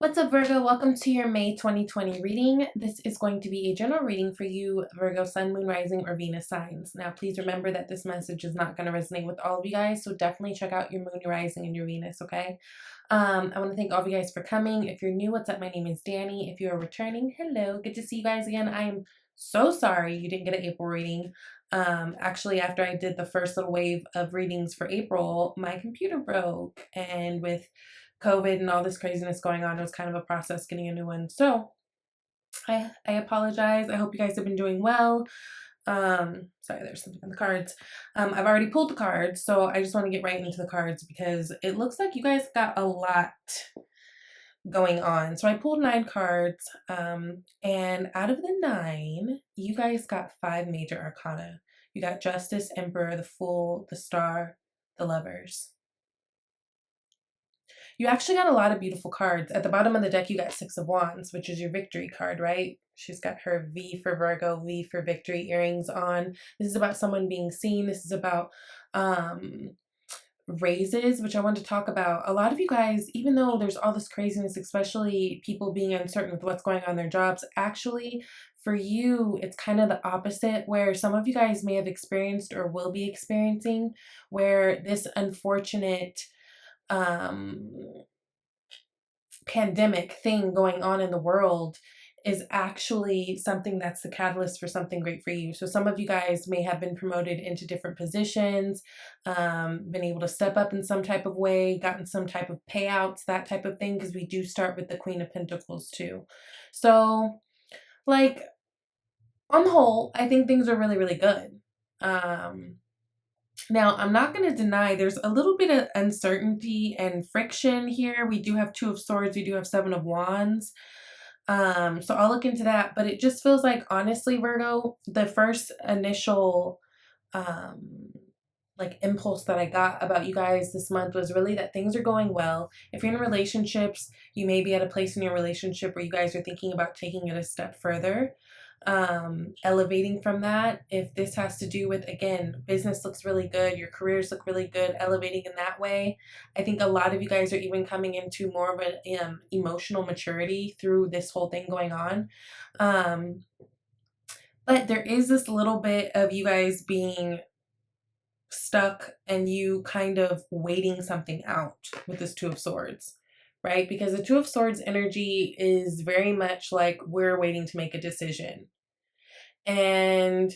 What's up, Virgo? Welcome to your May 2020 reading. This is going to be a general reading for you, Virgo, Sun, Moon, Rising, or Venus signs. Now, please remember that this message is not going to resonate with all of you guys, so definitely check out your Moon, your Rising, and your Venus, okay? I want to thank all of you guys for coming. If you're new, what's up? My name is Danny. If you are returning, hello. Good to see you guys again. I am so sorry you didn't get an April reading. Actually, after I did the first little wave of readings for April, my computer broke, and with COVID and all this craziness going on, it was kind of a process getting a new one. So I apologize. I hope you guys have been doing well. Sorry, there's something on the cards. I've already pulled the cards, so I just want to get right into the cards because it looks like you guys got a lot going on. So I pulled 9 cards, and out of the 9, you guys got 5 major arcana. You got Justice, Emperor, the Fool, the Star, the Lovers. You actually got a lot of beautiful cards. At the bottom of the deck, you got 6 of Wands, which is your victory card, right? She's got her V for Virgo, V for victory earrings on. This is about someone being seen. This is about raises, which I want to talk about. A lot of you guys, even though there's all this craziness, especially people being uncertain with what's going on in their jobs, actually for you, it's kind of the opposite, where some of you guys may have experienced or will be experiencing where this unfortunate pandemic thing going on in the world is actually something that's the catalyst for something great for you. So some of you guys may have been promoted into different positions, been able to step up in some type of way, gotten some type of payouts, that type of thing, because we do start with the Queen of Pentacles too. So like on the whole, I think things are really, really good. Now, I'm not going to deny there's a little bit of uncertainty and friction here. We do have 2 of Swords. We do have 7 of Wands. So I'll look into that. But it just feels like, honestly, Virgo, the first initial like impulse that I got about you guys this month was really that things are going well. If you're in relationships, you may be at a place in your relationship where you guys are thinking about taking it a step further, elevating from that. If this has to do with, again, business looks really good, your careers look really good, elevating in that way. I think a lot of you guys are even coming into more of an emotional maturity through this whole thing going on. But there is this little bit of you guys being stuck and you kind of waiting something out with this 2 of Swords, right? Because the 2 of Swords energy is very much like we're waiting to make a decision. And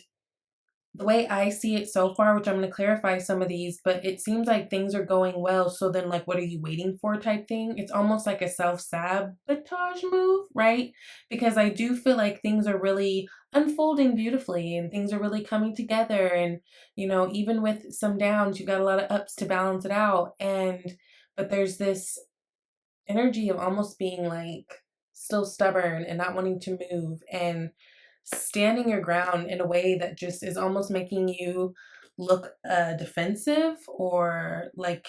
the way I see it so far, which I'm going to clarify some of these, but it seems like things are going well. So then, like, what are you waiting for type thing? It's almost like a self-sabotage move, right? Because I do feel like things are really unfolding beautifully and things are really coming together. And, you know, even with some downs, you got a lot of ups to balance it out. But there's this energy of almost being like still stubborn and not wanting to move and standing your ground in a way that just is almost making you look defensive, or like,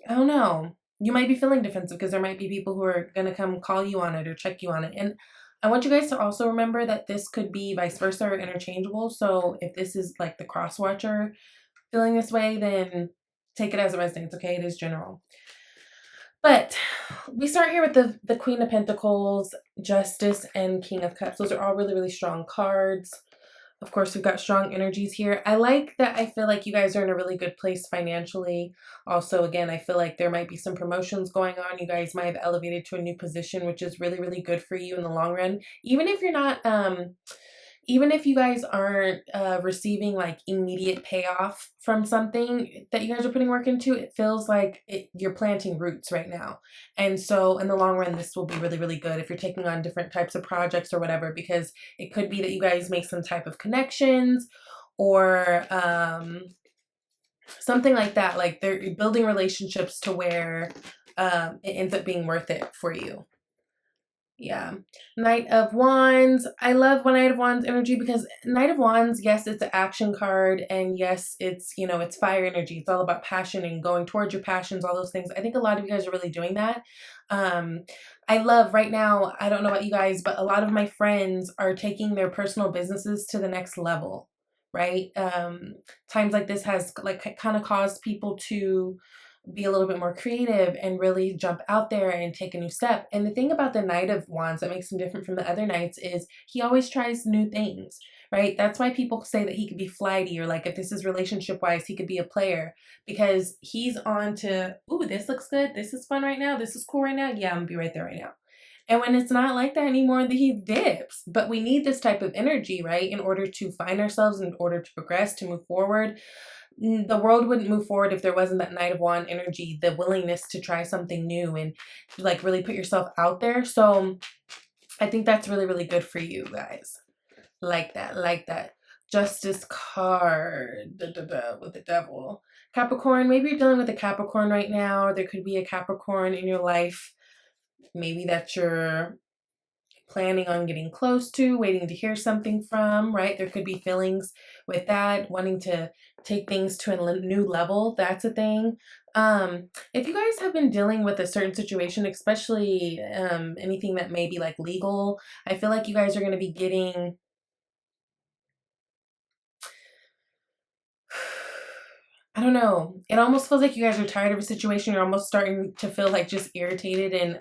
I don't know, you might be feeling defensive because there might be people who are going to come call you on it or check you on it. And I want you guys to also remember that this could be vice versa or interchangeable. So if this is like the cross watcher feeling this way, then take it as it resonates, okay? It is general. But we start here with the Queen of Pentacles, Justice, and King of Cups. Those are all really, really strong cards. Of course, we've got strong energies here. I like that. I feel like you guys are in a really good place financially. Also, again, I feel like there might be some promotions going on. You guys might have elevated to a new position, which is really, really good for you in the long run. Even if you're not, even if you guys aren't receiving like immediate payoff from something that you guys are putting work into, it feels like you're planting roots right now. And so in the long run, this will be really, really good if you're taking on different types of projects or whatever, because it could be that you guys make some type of connections or something like that. Like they're building relationships to where it ends up being worth it for you. Yeah. Knight of Wands. I love Knight of Wands energy because Knight of Wands, yes, it's an action card. And yes, it's, you know, it's fire energy. It's all about passion and going towards your passions, all those things. I think a lot of you guys are really doing that. I love right now, I don't know about you guys, but a lot of my friends are taking their personal businesses to the next level, right? Times like this has like kind of caused people to be a little bit more creative and really jump out there and take a new step. And the thing about the Knight of Wands that makes him different from the other knights is he always tries new things, right? That's why people say that he could be flighty, or like if this is relationship wise, he could be a player, because he's on to, ooh, this looks good. This is fun right now. This is cool right now. Yeah, I'm gonna be right there right now. And when it's not like that anymore, he dips. But we need this type of energy, right? In order to find ourselves, in order to progress, to move forward. The world wouldn't move forward if there wasn't that Knight of Wand energy, the willingness to try something new and like really put yourself out there. So I think that's really, really good for you guys. Like that, like that. Justice card with the devil. Capricorn, maybe you're dealing with a Capricorn right now, or there could be a Capricorn in your life. Maybe that you're planning on getting close to, waiting to hear something from, right? There could be feelings with that, wanting to take things to a new level. That's a thing. If you guys have been dealing with a certain situation, especially anything that may be like legal, I feel like you guys are going to be getting, I don't know. It almost feels like you guys are tired of a situation. You're almost starting to feel like just irritated and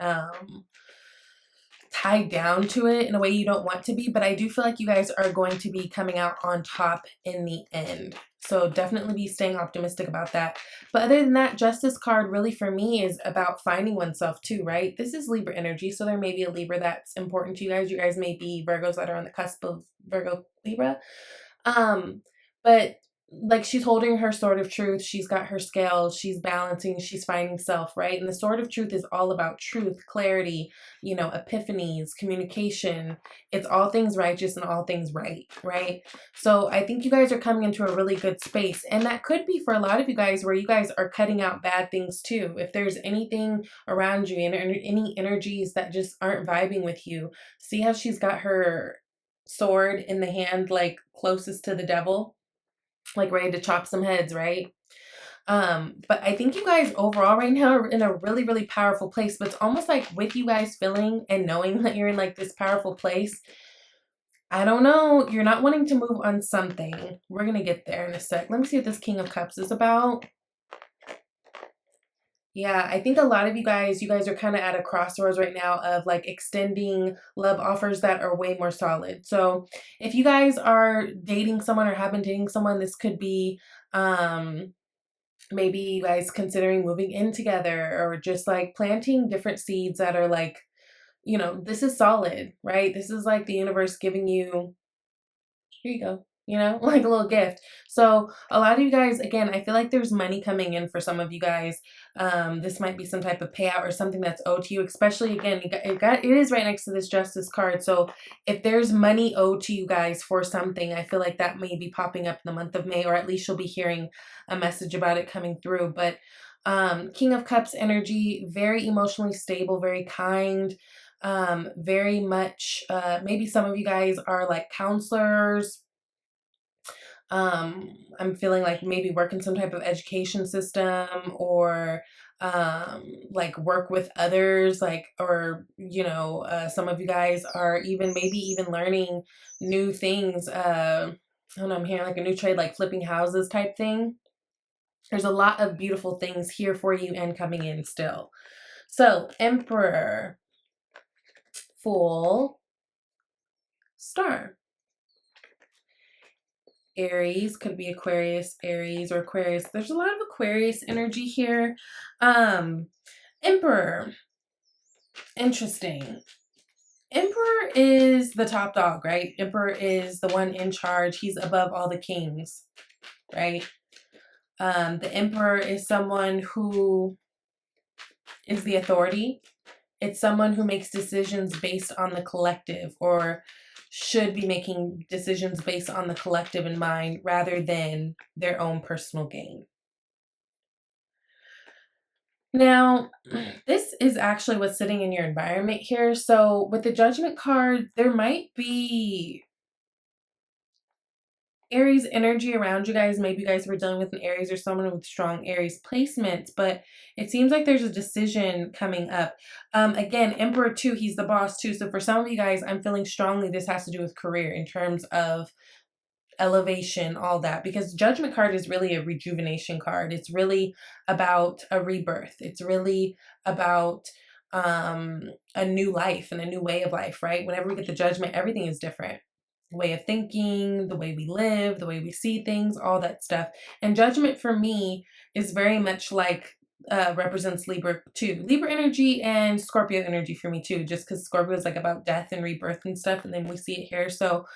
tied down to it in a way you don't want to be. But I do feel like you guys are going to be coming out on top in the end. So definitely be staying optimistic about that. But other than that, Justice card really for me is about finding oneself too, right? This is Libra energy. So there may be a Libra that's important to you guys. You guys may be Virgos that are on the cusp of Virgo Libra. But like she's holding her sword of truth, she's got her scales, she's balancing, she's finding self, right? And the sword of truth is all about truth, clarity, you know, epiphanies, communication. It's all things righteous and all things right, right? So I think you guys are coming into a really good space, and that could be for a lot of you guys where you guys are cutting out bad things too. If there's anything around you and any energies that just aren't vibing with you, see how she's got her sword in the hand like closest to the devil, like ready to chop some heads, right? But I think you guys overall right now are in a really, really powerful place. But it's almost like with you guys feeling and knowing that you're in like this powerful place, I don't know, you're not wanting to move on something. We're gonna get there in a sec. Let me see what this King of Cups is about. Yeah, I think a lot of you guys are kind of at a crossroads right now of like extending love offers that are way more solid. So if you guys are dating someone or have been dating someone, this could be maybe you guys considering moving in together, or just like planting different seeds that are like, you know, this is solid, right? This is like the universe giving you, here you go, you know, like a little gift. So a lot of you guys, again, I feel like there's money coming in for some of you guys. This might be some type of payout or something that's owed to you, especially again, it is right next to this Justice card. So if there's money owed to you guys for something, I feel like that may be popping up in the month of May, or at least you'll be hearing a message about it coming through. But King of Cups energy, very emotionally stable, very kind, very much, maybe some of you guys are like counselors. I'm feeling like maybe work in some type of education system, or like work with others, like, or you know, some of you guys are even maybe even learning new things. I don't know, I'm hearing like a new trade, like flipping houses type thing. There's a lot of beautiful things here for you and coming in still. So Emperor, Fool, Star. Aries, could be Aquarius, Aries, or Aquarius. There's a lot of Aquarius energy here. Emperor. Interesting. Emperor is the top dog, right? Emperor is the one in charge. He's above all the kings, right? The Emperor is someone who is the authority. It's someone who makes decisions based on the collective, or should be making decisions based on the collective in mind rather than their own personal gain. Now, this is actually what's sitting in your environment here. So with the Judgment card, there might be Aries energy around you guys. Maybe you guys were dealing with an Aries or someone with strong Aries placements, but it seems like there's a decision coming up. Again, Emperor too, he's the boss too. So for some of you guys, I'm feeling strongly this has to do with career in terms of elevation, all that, because Judgment card is really a rejuvenation card. It's really about a rebirth. It's really about a new life and a new way of life, right? Whenever we get the Judgment, everything is different. Way of thinking, the way we live, the way we see things, all that stuff. And Judgment for me is very much like represents Libra too. Libra energy and Scorpio energy for me too, just because Scorpio is like about death and rebirth and stuff, and then we see it here. So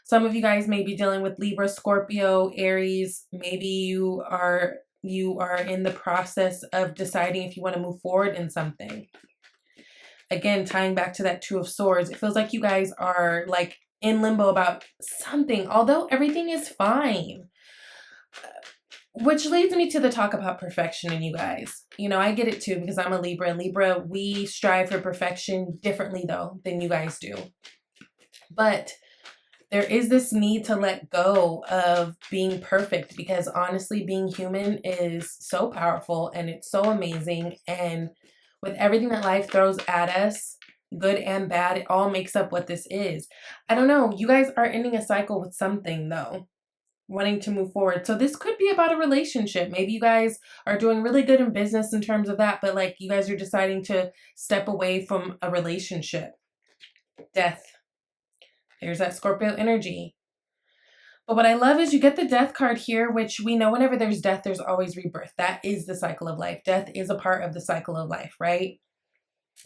some of you guys may be dealing with Libra, Scorpio, Aries. Maybe you are in the process of deciding if you want to move forward in something. Again, tying back to that Two of Swords, it feels like you guys are like in limbo about something, although everything is fine. Which leads me to the talk about perfection in you guys. You know, I get it too because I'm a Libra, and Libra, we strive for perfection differently though than you guys do. But there is this need to let go of being perfect, because honestly, being human is so powerful and it's so amazing. And with everything that life throws at us, good and bad, it all makes up what this is. I don't know. You guys are ending a cycle with something though, wanting to move forward. So this could be about a relationship. Maybe you guys are doing really good in business in terms of that, but like you guys are deciding to step away from a relationship. Death. There's that Scorpio energy. But what I love is you get the Death card here, which we know whenever there's death, there's always rebirth. That is the cycle of life. Death is a part of the cycle of life, right?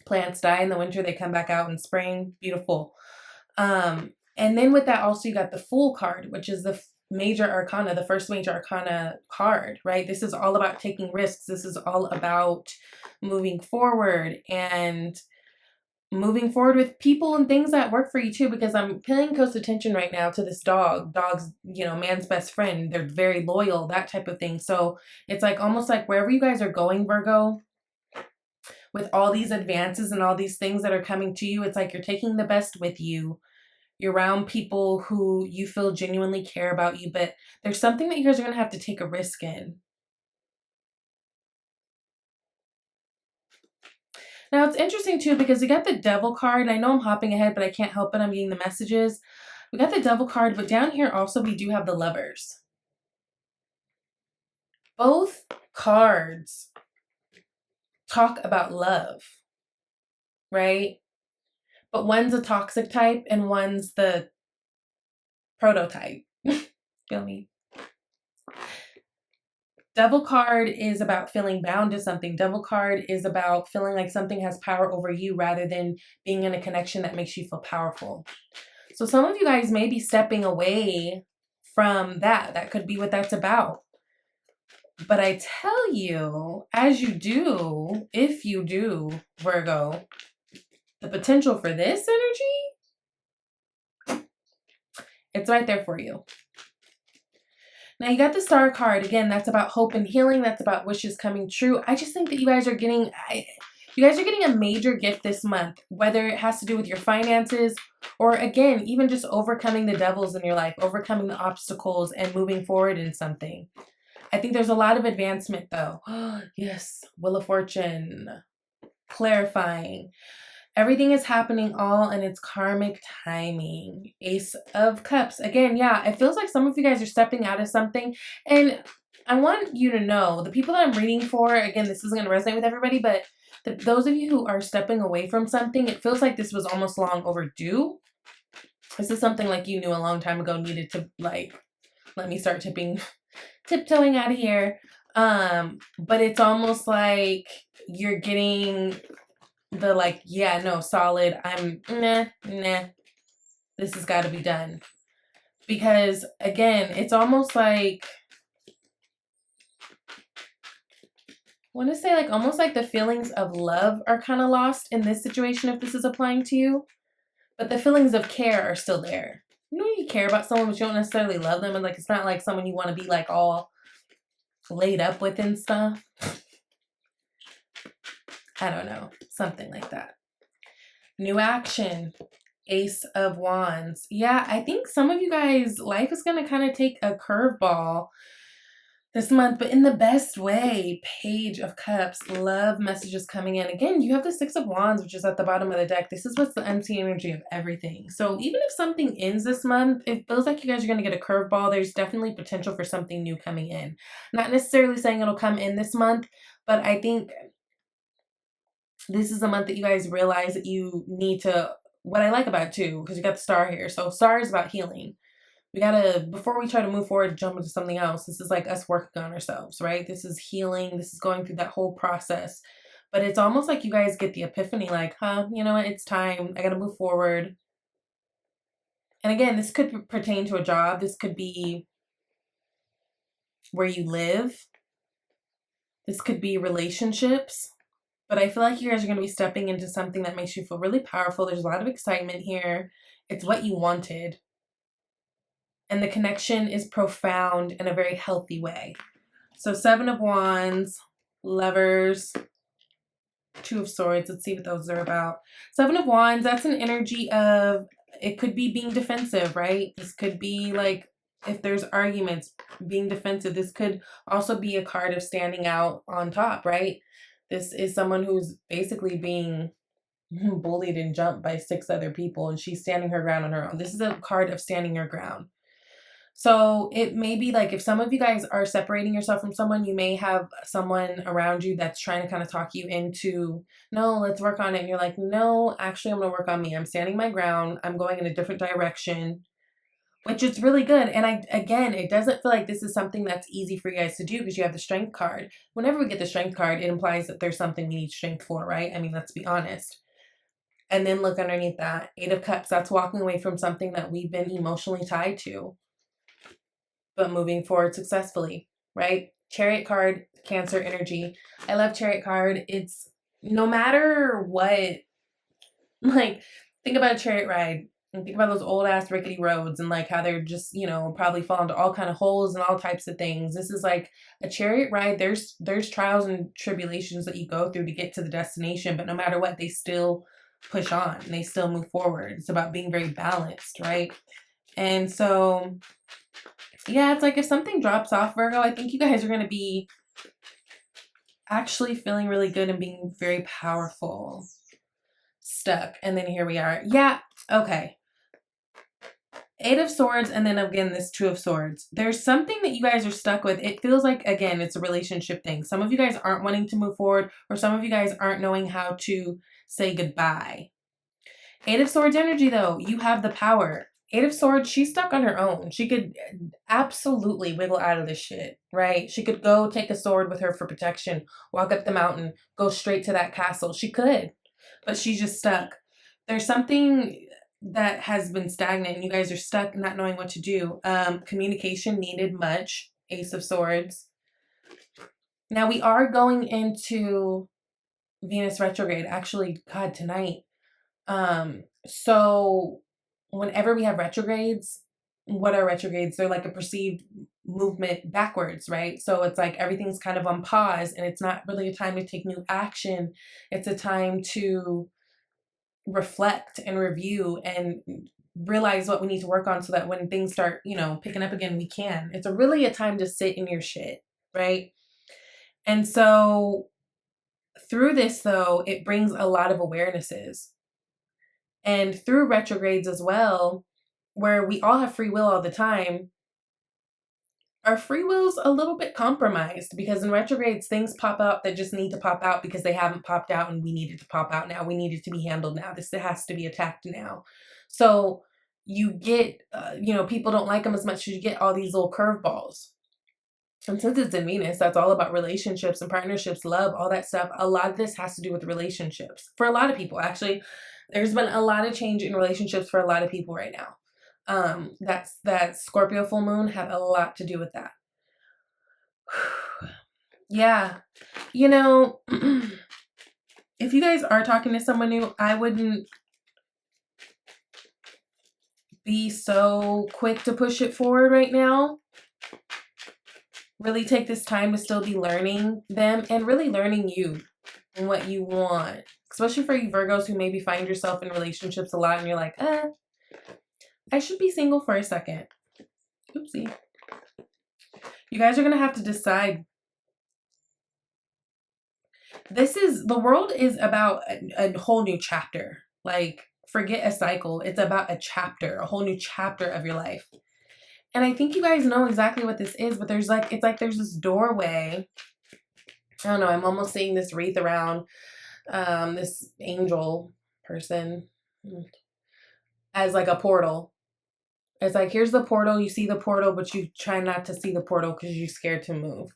Plants die in the winter, they come back out in spring. Beautiful. And then with that also you got the Fool card, which is the major arcana, the first major arcana card, right? This is all about taking risks. This is all about moving forward and moving forward with people and things that work for you too, because I'm paying close attention right now to this dog. Dog's, you know, man's best friend. They're very loyal, that type of thing. So it's like almost like wherever you guys are going, Virgo, with all these advances and all these things that are coming to you, it's like you're taking the best with you. You're around people who you feel genuinely care about you, but there's something that you guys are going to have to take a risk in. Now, it's interesting, too, because we got the Devil card. I know I'm hopping ahead, but I can't help it. I'm getting the messages. We got the Devil card, but down here also we do have the Lovers. Both cards talk about love, right? But one's a toxic type and one's the prototype. Feel me? Devil card is about feeling bound to something. Devil card is about feeling like something has power over you rather than being in a connection that makes you feel powerful. So some of you guys may be stepping away from that. That could be what that's about. But I tell you, as you do, if you do, Virgo, the potential for this energy, it's right there for you. Now you got the Star card. Again, that's about hope and healing. That's about wishes coming true. I just think that you guys are getting a major gift this month, whether it has to do with your finances or, again, even just overcoming the devils in your life, overcoming the obstacles and moving forward in something. I think there's a lot of advancement though. Yes, Wheel of Fortune, clarifying. Everything is happening all in its karmic timing. Ace of Cups. Again, yeah, it feels like some of you guys are stepping out of something. And I want you to know, the people that I'm reading for, again, this isn't going to resonate with everybody, but those of you who are stepping away from something, it feels like this was almost long overdue. This is something like you knew a long time ago needed to, like, let me start tiptoeing out of here. But it's almost like you're getting the like, yeah, no, solid, I'm nah, this has got to be done. Because again, it's almost like, I want to say like almost like the feelings of love are kind of lost in this situation if this is applying to you, but the feelings of care are still there. You know, you care about someone but you don't necessarily love them, and like it's not like someone you want to be like all laid up with and stuff. I don't know, something like that. New action, Ace of Wands. Yeah, I think some of you guys, life is going to kind of take a curveball. this month, but in the best way. Page of Cups, love messages coming in. Again, you have the Six of Wands, which is at the bottom of the deck. This is what's the unseen energy of everything. So even if something ends this month, it feels like you guys are going to get a curveball. There's definitely potential for something new coming in. Not necessarily saying it'll come in this month, but I think this is a month that you guys realize that you need to, what I like about it too, because you got the star here. So star is about healing. We gotta, before we try to move forward, jump into something else. This is like us working on ourselves, right? This is healing. This is going through that whole process. But it's almost like you guys get the epiphany, like, you know what? It's time. I gotta move forward. And again, this could pertain to a job. This could be where you live. This could be relationships. But I feel like you guys are going to be stepping into something that makes you feel really powerful. There's a lot of excitement here. It's what you wanted. And the connection is profound in a very healthy way. So 7 of Wands, Lovers, 2 of Swords. Let's see what those are about. 7 of Wands, that's an energy of, it could be being defensive, right? This could be like, if there's arguments, being defensive. This could also be a card of standing out on top, right? This is someone who's basically being bullied and jumped by 6 other people, and she's standing her ground on her own. This is a card of standing your ground. So it may be like, if some of you guys are separating yourself from someone, you may have someone around you that's trying to kind of talk you into, no, let's work on it. And you're like, no, actually, I'm going to work on me. I'm standing my ground. I'm going in a different direction, which is really good. And again, it doesn't feel like this is something that's easy for you guys to do because you have the Strength card. Whenever we get the Strength card, it implies that there's something we need strength for, right? I mean, let's be honest. And then look underneath that, 8 of Cups. That's walking away from something that we've been emotionally tied to, but moving forward successfully, right? Chariot card, Cancer energy. I love Chariot card. It's no matter what, like, think about a chariot ride and think about those old ass rickety roads and like how they're just, you know, probably fall into all kind of holes and all types of things. This is like a chariot ride. There's trials and tribulations that you go through to get to the destination, but no matter what, they still push on and they still move forward. It's about being very balanced, right? And so, yeah, it's like if something drops off, Virgo, I think you guys are going to be actually feeling really good and being very powerful. Stuck. And then here we are. Yeah. Okay. 8 of Swords. And then again, this 2 of Swords. There's something that you guys are stuck with. It feels like, again, it's a relationship thing. Some of you guys aren't wanting to move forward, or some of you guys aren't knowing how to say goodbye. 8 of Swords energy, though, you have the power. 8 of Swords, she's stuck on her own. She could absolutely wiggle out of this shit, right? She could go take a sword with her for protection, walk up the mountain, go straight to that castle. She could, but she's just stuck. There's something that has been stagnant and you guys are stuck not knowing what to do. Communication needed much. Ace of Swords. Now we are going into Venus retrograde. Actually, God, tonight. So whenever we have retrogrades, what are retrogrades? They're like a perceived movement backwards, right? So it's like everything's kind of on pause and it's not really a time to take new action. It's a time to reflect and review and realize what we need to work on so that when things start, you know, picking up again, we can. It's really a time to sit in your shit, right? And so through this, though, it brings a lot of awarenesses. And through retrogrades as well, where we all have free will all the time, our free will's a little bit compromised because in retrogrades, things pop out that just need to pop out because they haven't popped out and we need it to pop out now. We need it to be handled now. This has to be attacked now. So you get, you know, people don't like them as much as you get all these little curveballs. And since it's in Venus, that's all about relationships and partnerships, love, all that stuff. A lot of this has to do with relationships. For a lot of people, actually, there's been a lot of change in relationships for a lot of people right now. That Scorpio full moon had a lot to do with that. Yeah. You know, if you guys are talking to someone new, I wouldn't be so quick to push it forward right now. Really take this time to still be learning them and really learning you and what you want. Especially for you Virgos who maybe find yourself in relationships a lot and you're like, I should be single for a second. Oopsie. You guys are going to have to decide. The world is about a whole new chapter. Like, forget a cycle. It's about a chapter, a whole new chapter of your life. And I think you guys know exactly what this is, but there's there's this doorway. I don't know. I'm almost seeing this wreath around this angel person as like a portal. It's like, here's the portal. You see the portal, but you try not to see the portal because you're scared to move.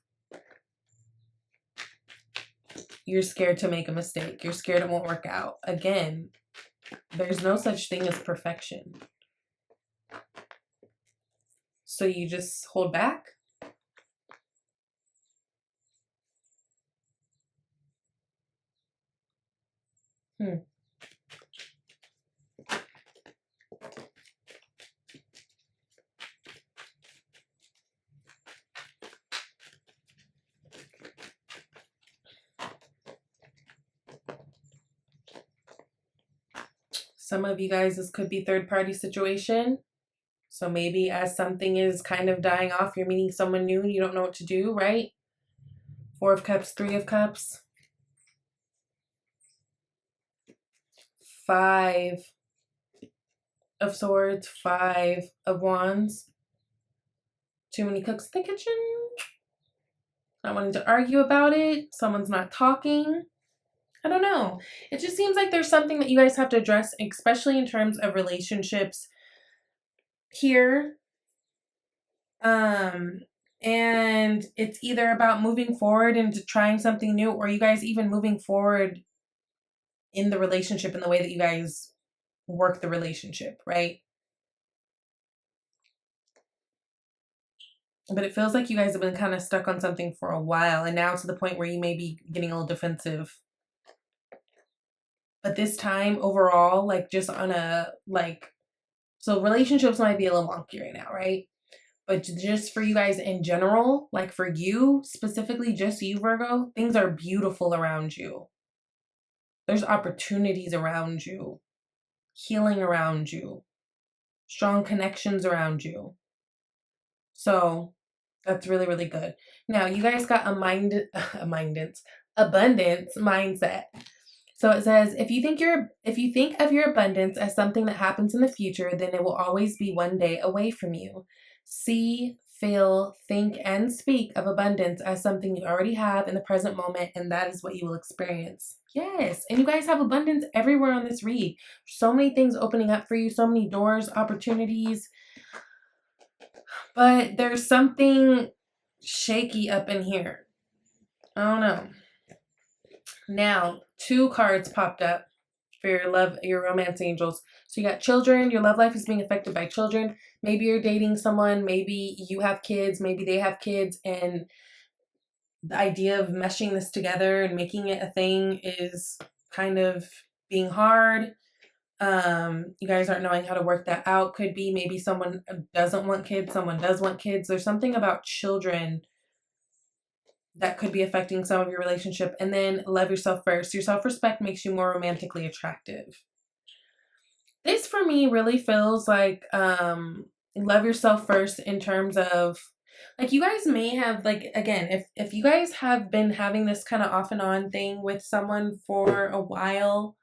You're scared to make a mistake. You're scared it won't work out. Again, there's no such thing as perfection. So you just hold back. Some of you guys, this could be third-party situation. So maybe as something is kind of dying off, you're meeting someone new and you don't know what to do, right? 4 of Cups, 3 of Cups. 5 of Swords, 5 of Wands. Too many cooks in the kitchen. Not wanting to argue about it. Someone's not talking. I don't know. It just seems like there's something that you guys have to address, especially in terms of relationships here. And it's either about moving forward into trying something new, or you guys even moving forward in the relationship in the way that you guys work the relationship, right? But it feels like you guys have been kind of stuck on something for a while, and now to the point where you may be getting a little defensive. But this time overall, like just on a, like, so relationships might be a little wonky right now, right? But just for you guys in general, like for you specifically, just you, Virgo, things are beautiful around you. There's opportunities around you, healing around you, strong connections around you. So that's really, really good. Now, you guys got abundance mindset. So it says, if you think of your abundance as something that happens in the future, then it will always be one day away from you. See, feel, think, and speak of abundance as something you already have in the present moment, and that is what you will experience. Yes, and you guys have abundance everywhere on this read. So many things opening up for you, so many doors, opportunities. But there's something shaky up in here. I don't know. Now, 2 cards popped up for your love, your romance angels. So you got children. Your love life is being affected by children. Maybe you're dating someone. Maybe you have kids. Maybe they have kids. And the idea of meshing this together and making it a thing is kind of being hard. You guys aren't knowing how to work that out. Could be maybe someone doesn't want kids. Someone does want kids. There's something about children that could be affecting some of your relationship. And then love yourself first. Your self-respect makes you more romantically attractive. This for me really feels like love yourself first in terms of, like, you guys may have, like, again, if you guys have been having this kind of off and on thing with someone for a while,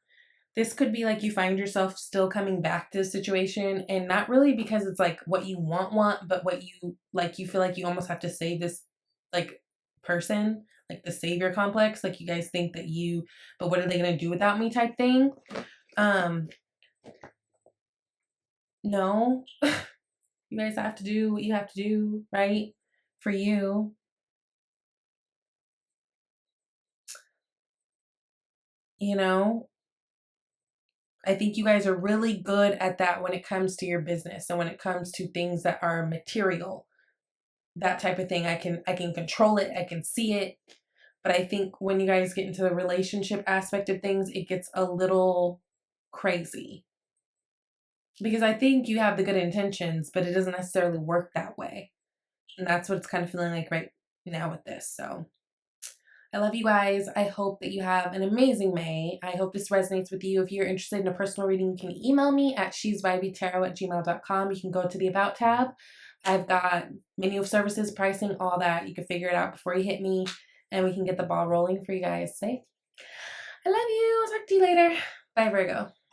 this could be like you find yourself still coming back to the situation, and not really because it's like what you want, but what you, like, you feel like you almost have to save this, like, person, like the savior complex, like you guys think that you, but what are they gonna do without me type thing. No. You guys have to do what you have to do, right? For you. You know, I think you guys are really good at that when it comes to your business and when it comes to things that are material. That type of thing. I can control it. I can see it. But I think when you guys get into the relationship aspect of things, it gets a little crazy. Because I think you have the good intentions, but it doesn't necessarily work that way. And that's what it's kind of feeling like right now with this. So I love you guys. I hope that you have an amazing May. I hope this resonates with you. If you're interested in a personal reading, you can email me at shesvibeytarot@gmail.com. You can go to the About tab. I've got menu of services, pricing, all that. You can figure it out before you hit me, and we can get the ball rolling for you guys. Say, I love you. I'll talk to you later. Bye, Virgo.